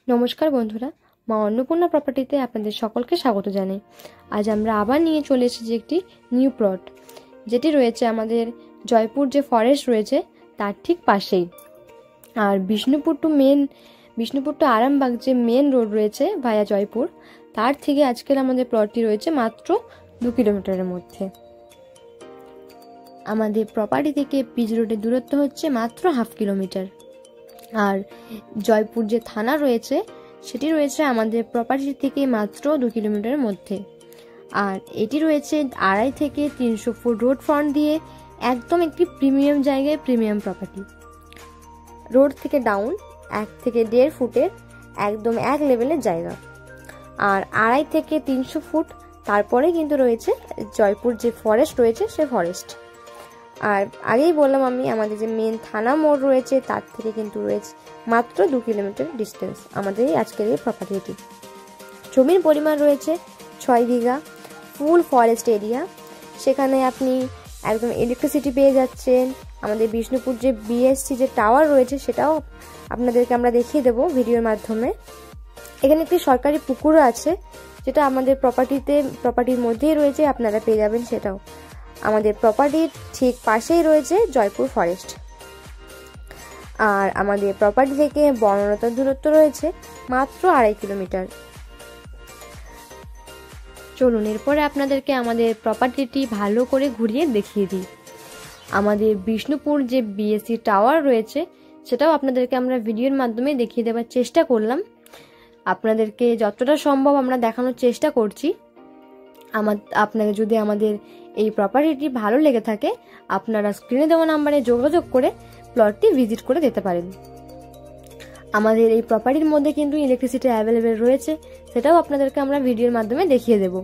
নমস্কার বন্ধুরা, মা অন্নপূর্ণা প্রপার্টিতে আপনাদের সকলকে স্বাগত জানাই। আজ আমরা আবার নিয়ে চলে এসেছি একটি নিউ প্লট, যেটি রয়েছে আমাদের জয়পুর যে ফরেস্ট রয়েছে তার ঠিক পাশেই। আর বিষ্ণুপুর টু আরামবাগ যে মেন রোড রয়েছে ভায়া জয়পুর, তার থেকে আজকের আমাদের প্লটটি রয়েছে মাত্র 2 কিলোমিটারের মধ্যে। আমাদের প্রপার্টি থেকে পিচ রোডের দূরত্ব হচ্ছে মাত্র 1/2 কিলোমিটার। আর জয়পুর যে থানা রয়েছে সেটি রয়েছে আমাদের প্রপার্টি থেকে মাত্র 2 কিলোমিটারের মধ্যে। আর এটি রয়েছে 2.5 থেকে 300 ফুট রোড ফ্রন্ট দিয়ে, একদম একটি প্রিমিয়াম জায়গায় প্রিমিয়াম প্রপার্টি। রোড থেকে ডাউন 1 থেকে 1.5 ফুটের একদম এক লেভেলের জায়গা। আর 2.5 থেকে 300 ফুট তারপরে কিন্তু রয়েছে জয়পুর যে ফরেস্ট রয়েছে সে ফরেস্ট। আর আগেই বললাম আমি, আমাদের যে মেন থানা মোড় রয়েছে তার থেকে কিন্তু রয়েছে মাত্র 2 কিলোমিটার ডিস্টেন্স আমাদের আজকের এই প্রপার্টিটি। জমির পরিমাণ রয়েছে 6 বিঘা, ফুল ফরেস্ট এরিয়া। সেখানে আপনি একদম ইলেকট্রিসিটি পেয়ে যাচ্ছেন। আমাদের বিষ্ণুপুর যে বিএসসি যে টাওয়ার রয়েছে সেটাও আপনাদেরকে আমরা দেখিয়ে দেবো ভিডিওর মাধ্যমে। এখানে একটি সরকারি পুকুরও আছে, যেটা আমাদের প্রপার্টির মধ্যেই রয়েছে, আপনারা পেয়ে যাবেন সেটাও। আমাদের প্রপার্টির ঠিক পাশেই রয়েছে জয়পুর ফরেস্ট। আর আমাদের প্রপার্টি থেকে বনলতার দূরত্ব রয়েছে মাত্র 2.5 কিলোমিটার। চলুন এরপরে আপনাদেরকে আমাদের প্রপার্টিটি ভালো করে ঘুরিয়ে দেখিয়ে দিই। আমাদের বিষ্ণুপুর যে বিএসসি টাওয়ার রয়েছে সেটাও আপনাদেরকে আমরা ভিডিওর মাধ্যমে দেখিয়ে দেওয়ার চেষ্টা করলাম। আপনাদেরকে যতটা সম্ভব আমরা দেখানোর চেষ্টা করছি। আপনাদের যদি আমাদের এই প্রপার্টিটি ভালো লেগে থাকে, আপনারা স্ক্রিনে দেওয়া নাম্বারে যোগাযোগ করে প্লটটি ভিজিট করে যেতে পারেন। আমাদের এই প্রপার্টির মধ্যে কিন্তু ইলেকট্রিসিটি অ্যাভেলেবেল রয়েছে, সেটাও আপনাদেরকে আমরা ভিডিওর মাধ্যমে দেখিয়ে দেব।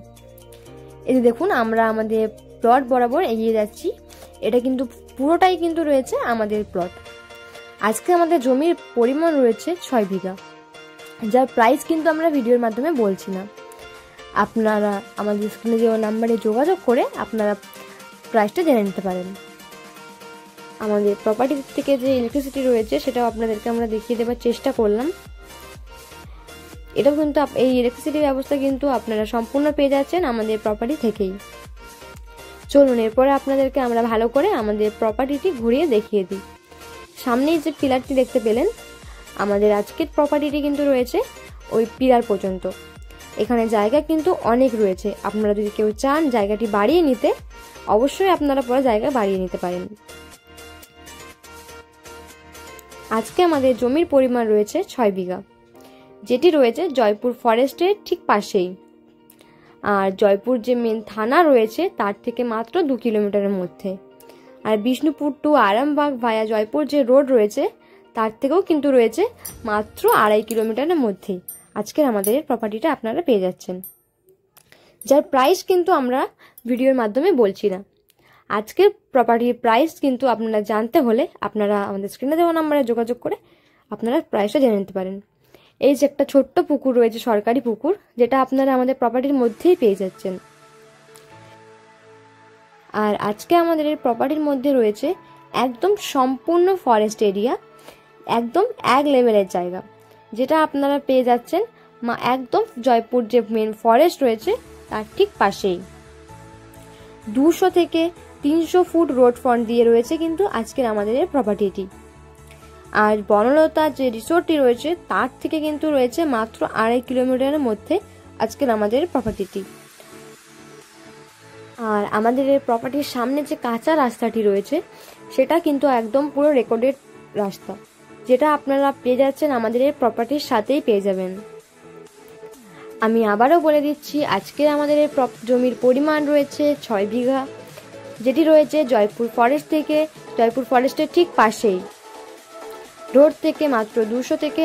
এই দেখুন, আমরা আমাদের প্লট বরাবর এগিয়ে যাচ্ছি। এটা কিন্তু পুরোটাই কিন্তু রয়েছে আমাদের প্লট। আজকে আমাদের জমির পরিমাণ রয়েছে 6 বিঘা, যার প্রাইস কিন্তু আমরা ভিডিওর মাধ্যমে বলছি না। আপনারা আমাদের স্ক্রিনে দেওয়া নাম্বারে যোগাযোগ করে আপনারা প্রাইসটা জেনে নিতে পারেন। আমাদের প্রপার্টি থেকে যে ইলেকট্রিসিটি রয়েছে সেটাও আপনাদেরকে আমরা দেখিয়ে দেওয়ার চেষ্টা করলাম। এটাও কিন্তু এই ইলেকট্রিসিটির ব্যবস্থা কিন্তু আপনারা সম্পূর্ণ পেয়ে যাচ্ছেন আমাদের প্রপার্টি থেকেই। চলুন এরপরে আপনাদেরকে আমরা ভালো করে আমাদের প্রপার্টিটি ঘুরিয়ে দেখিয়ে দিই। সামনেই যে পিলারটি দেখতে পেলেন, আমাদের আজকের প্রপার্টিটি কিন্তু রয়েছে ওই পিলার পর্যন্ত। এখানে জায়গা কিন্তু অনেক রয়েছে। আপনারা যদি কেউ চান জায়গাটি বাড়িয়ে নিতে, অবশ্যই আপনারা পরে জায়গা বাড়িয়ে নিতে পারেন। আজকে আমাদের জমির পরিমাণ রয়েছে 6 বিঘা, যেটি রয়েছে জয়পুর ফরেস্টের ঠিক পাশেই। আর জয়পুর যে মেন থানা রয়েছে তার থেকে মাত্র 2 কিলোমিটারের মধ্যে। আর বিষ্ণুপুর টু আরামবাগ ভায়া জয়পুর যে রোড রয়েছে তার থেকেও কিন্তু রয়েছে মাত্র 2.5 কিলোমিটারের মধ্যেই আজকের আমাদের প্রপার্টিটা আপনারা পেয়ে যাচ্ছেন, যার প্রাইস কিন্তু আমরা ভিডিওর মাধ্যমে বলছি না। আজকের প্রপার্টির প্রাইস কিন্তু আপনারা জানতে হলে আপনারা আমাদের স্ক্রিনে দেওয়া নাম্বারে যোগাযোগ করে আপনারা প্রাইসটা জেনে নিতে পারেন। এই যে একটা ছোট্ট পুকুর রয়েছে, সরকারি পুকুর, যেটা আপনারা আমাদের প্রপার্টির মধ্যেই পেয়ে যাচ্ছেন। আর আজকে আমাদের এই প্রপার্টির মধ্যে রয়েছে একদম সম্পূর্ণ ফরেস্ট এরিয়া, একদম এক লেভেলের জায়গা, যেটা আপনারা পেয়ে যাচ্ছেন একদম জয়পুর যে মেন ফরেস্ট রয়েছে তার ঠিক পাশেই। 200 থেকে 300 ফুট রোড ফ্রন্ট দিয়ে রয়েছে কিন্তু আজকের আমাদের এই প্রপার্টিটি। আর বনলতা যে রিসোর্টটি রয়েছে তার থেকে কিন্তু রয়েছে মাত্র 2.5 কিলোমিটারের মধ্যে আজকের আমাদের প্রপার্টিটি। আর আমাদের এই প্রপার্টির সামনে যে কাঁচা রাস্তাটি রয়েছে সেটা কিন্তু একদম পুরো রেকর্ডেড রাস্তা, যেটা আপনারা পেয়ে যাচ্ছেন আমাদের এই প্রপার্টির সাথেই পেয়ে যাবেন। আমি আবারও বলে দিচ্ছি, আজকের আমাদের এই জমির পরিমাণ রয়েছে 6 বিঘা, যেটি রয়েছে জয়পুর ফরেস্টের ঠিক পাশেই। রোড থেকে মাত্র 200 থেকে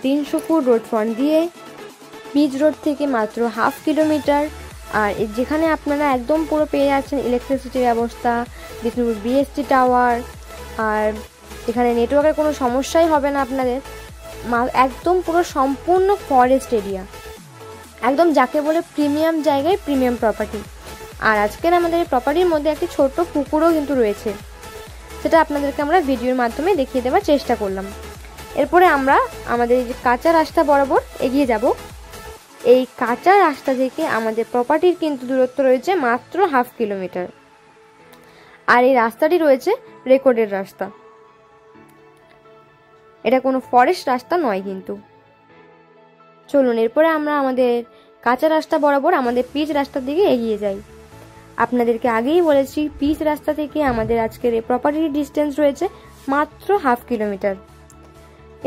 300 ফুট রোড ফ্রন্ট দিয়ে, পিচ রোড থেকে মাত্র 1/2 কিলোমিটার। আর যেখানে আপনারা একদম পুরো পেয়ে যাচ্ছেন ইলেকট্রিসিটি ব্যবস্থা, বিষ্ণুপুর বিএসসি টাওয়ার। আর এখানে নেটওয়ার্কের কোনো সমস্যাই হবে না আপনাদের। একদম পুরো সম্পূর্ণ ফরেস্ট এরিয়া, একদম যাকে বলে প্রিমিয়াম জায়গায় প্রিমিয়াম প্রপার্টি। আর আজকের আমাদের প্রপার্টির মধ্যে একটি ছোট্ট পুকুরও কিন্তু রয়েছে, সেটা আপনাদেরকে আমরা ভিডিওর মাধ্যমে দেখিয়ে দেওয়ার চেষ্টা করলাম। এরপরে আমরা আমাদের এই যে কাঁচা রাস্তা বরাবর এগিয়ে যাব। এই কাঁচা রাস্তা থেকে আমাদের প্রপার্টির কিন্তু দূরত্ব রয়েছে মাত্র 1/2 কিলোমিটার। আর এই রাস্তাটি রয়েছে রেকর্ডের রাস্তা, এটা কোনো ফরেস্ট রাস্তা নয় কিন্তু। চলুন এরপরে আমরা আমাদের কাঁচা রাস্তা বরাবর আমাদের পিচ রাস্তার দিকে এগিয়ে যাই। আপনাদেরকে আগেই বলেছি পিচ রাস্তা থেকে আমাদের আজকের এই প্রপার্টির ডিস্টেন্স রয়েছে মাত্র 1/2 কিলোমিটার।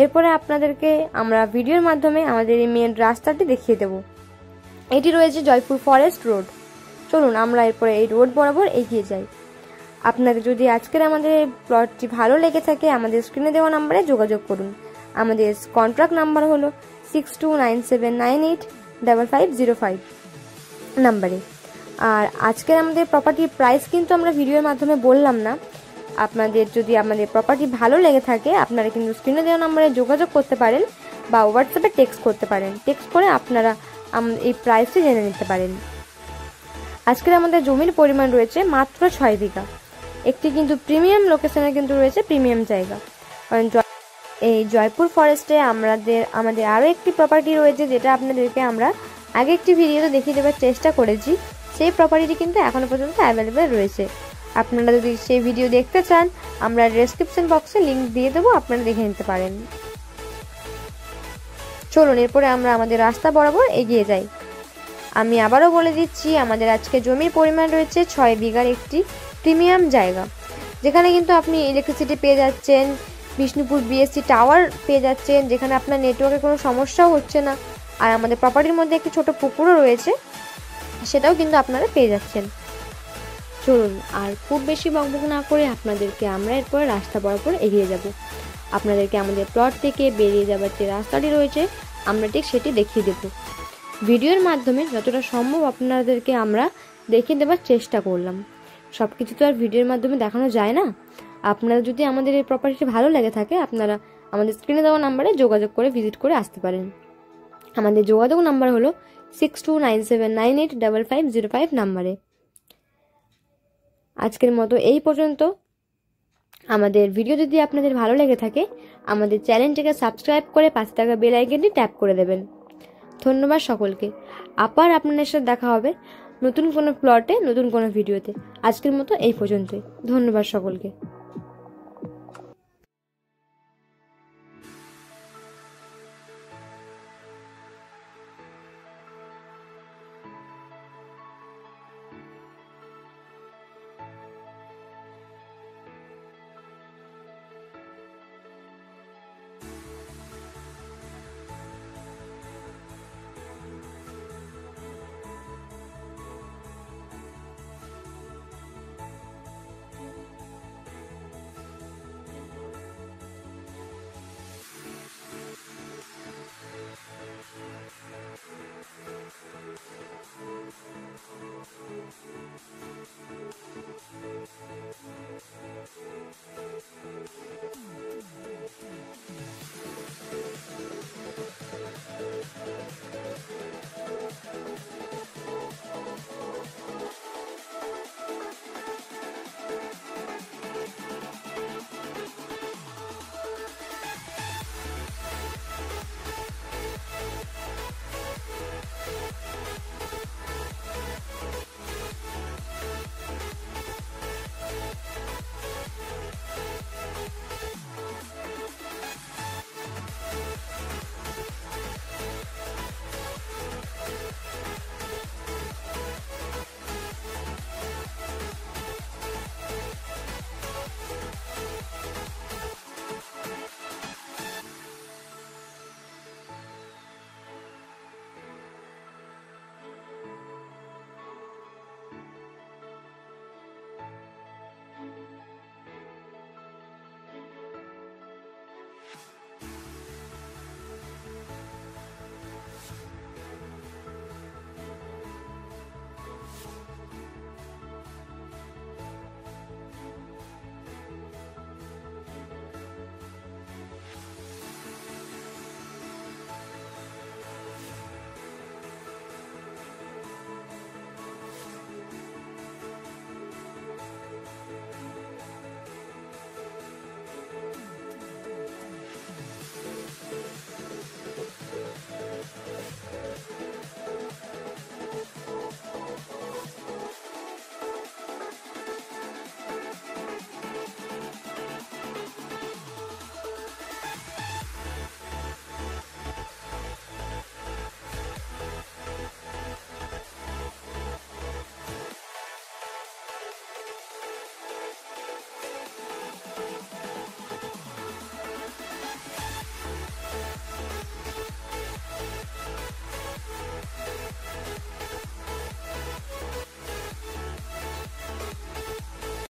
এরপরে আপনাদেরকে আমরা ভিডিওর মাধ্যমে আমাদের এই মেন রাস্তাটি দেখিয়ে দেব। এটি রয়েছে জয়পুর ফরেস্ট রোড। চলুন আমরা এরপরে এই রোড বরাবর এগিয়ে যাই। আপনাদের যদি আজকের আমাদের প্লটটি ভালো লেগে থাকে আমাদের স্ক্রিনে দেওয়া নাম্বারে যোগাযোগ করুন। আমাদের কন্ট্রাক্ট নাম্বার হলো 6297985505 নাম্বারে। আর আজকের আমাদের প্রপার্টির প্রাইস কিন্তু আমরা ভিডিওর মাধ্যমে বললাম না। আপনাদের যদি আমাদের প্রপার্টি ভালো লেগে থাকে আপনারা কিন্তু স্ক্রিনে দেওয়া নাম্বারে যোগাযোগ করতে পারেন বা হোয়াটসঅ্যাপে টেক্সট করতে পারেন। টেক্সট করে আপনারা এই প্রাইসটি জেনে নিতে পারেন। আজকের আমাদের জমির পরিমাণ রয়েছে মাত্র 6 বিঘা। একটি কিন্তু প্রিমিয়াম লোকেশনে কিন্তু রয়েছে, প্রিমিয়াম জায়গা। কারণ এই জয়পুর ফরেস্টে আমাদের আরও একটি প্রপার্টি রয়েছে যেটা আপনাদেরকে আমরা আগে একটি ভিডিওতে দেখিয়ে দেওয়ার চেষ্টা করেছি। সেই প্রপার্টিটি কিন্তু এখনো পর্যন্ত অ্যাভেলেবেল রয়েছে। আপনারা যদি সেই ভিডিও দেখতে চান আমরা ডেসক্রিপশন বক্সে লিংক দিয়ে দেবো, আপনারা দেখে নিতে পারেন। চলুন এরপরে আমরা আমাদের রাস্তা বরাবর এগিয়ে যাই। আমি আবারও বলে দিচ্ছি আমাদের আজকে জমির পরিমাণ রয়েছে 6 বিঘার একটি প্রিমিয়াম জায়গা, যেখানে কিন্তু আপনি ইলেকট্রিসিটি পেয়ে যাচ্ছেন, বিষ্ণুপুর বিএসসি টাওয়ার পেয়ে যাচ্ছেন, যেখানে আপনার নেটওয়ার্কের কোনো সমস্যাও হচ্ছে না। আর আমাদের প্রপার্টির মধ্যে একটি ছোট পুকুরও রয়েছে, সেটাও কিন্তু আপনারা পেয়ে যাচ্ছেন। চলুন আর খুব বেশি বকবক না করে আপনাদেরকে আমরা এরপর রাস্তা বরাবর এগিয়ে যাব। আপনাদেরকে আমাদের প্লট থেকে বেরিয়ে যাবার যে রাস্তাটি রয়েছে আমরা ঠিক সেটি দেখিয়ে দেব। ভিডিওর মাধ্যমে যতটা সম্ভব আপনাদেরকে আমরা দেখিয়ে দেওয়ার চেষ্টা করলাম। সব কিছু তো আর ভিডিওর মাধ্যমে দেখানো যায় না। আপনারা যদি আমাদের এই প্রপার্টিটি ভালো লেগে থাকে আপনারা আমাদের স্ক্রিনে দেওয়া নাম্বারে যোগাযোগ করে ভিজিট করে আসতে পারেন। আমাদের যোগাযোগ নাম্বার হলো 6297985505 নাম্বারে। আজকের মতো এই পর্যন্ত। আমাদের ভিডিও যদি আপনাদের ভালো লেগে থাকে আমাদের চ্যানেলটিকে সাবস্ক্রাইব করে পাশে থাকা বেল আইকনটি ট্যাপ করে দেবেন। ধন্যবাদ সকলকে। আবার আপনাদের সাথে দেখা হবে নতুন কোনো প্লটে, নতুন কোনো ভিডিওতে। আজকের মতো এই পর্যন্তই। ধন্যবাদ সকলকে।